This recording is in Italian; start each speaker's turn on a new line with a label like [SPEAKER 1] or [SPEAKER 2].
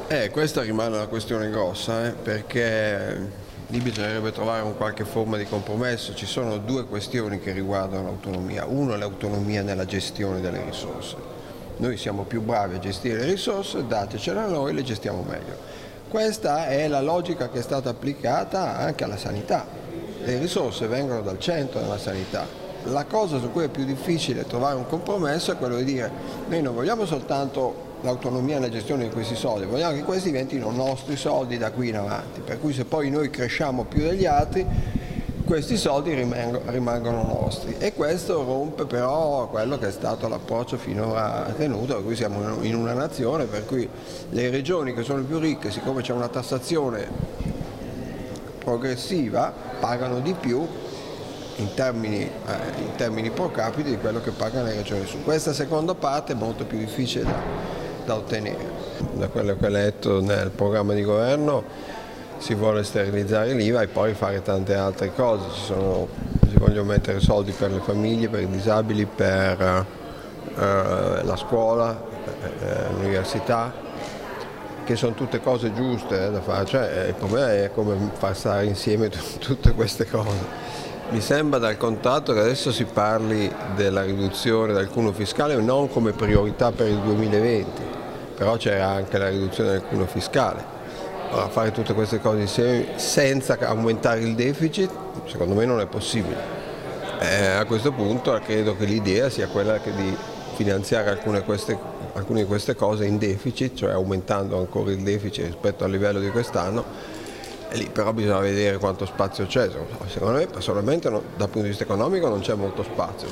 [SPEAKER 1] Questa rimane una questione grossa, perché lì bisognerebbe trovare un qualche forma di compromesso. Ci sono due questioni che riguardano l'autonomia. Uno è l'autonomia nella gestione delle risorse. Noi siamo più bravi a gestire le risorse, datecele a noi, le gestiamo meglio. Questa è la logica che è stata applicata anche alla sanità. Le risorse vengono dal centro della sanità. La cosa su cui è più difficile trovare un compromesso è quello di dire: noi non vogliamo soltanto l'autonomia nella gestione di questi soldi, vogliamo che questi diventino nostri soldi da qui in avanti, per cui se poi noi cresciamo più degli altri, questi soldi rimangono nostri, e questo rompe però quello che è stato l'approccio finora tenuto, per cui siamo in una nazione per cui le regioni che sono più ricche, siccome c'è una tassazione progressiva, pagano di più in termini pro capite di quello che pagano le regioni. Su questa seconda parte è molto più difficile da ottenere. Da quello che ho letto nel programma di governo si vuole sterilizzare l'IVA e poi fare tante altre cose. Si vogliono mettere soldi per le famiglie, per i disabili, per la scuola, l'università, che sono tutte cose giuste da fare. Cioè, il problema è come far stare insieme tutte queste cose. Mi sembra dal contratto che adesso si parli della riduzione del cuneo fiscale non come priorità per il 2020, però c'era anche la riduzione del cuneo fiscale. Allora, fare tutte queste cose insieme senza aumentare il deficit, secondo me non è possibile. A questo punto credo che l'idea sia quella di finanziare alcune di queste cose in deficit, cioè aumentando ancora il deficit rispetto al livello di quest'anno. E lì però bisogna vedere quanto spazio c'è. Secondo me personalmente dal punto di vista economico non c'è molto spazio.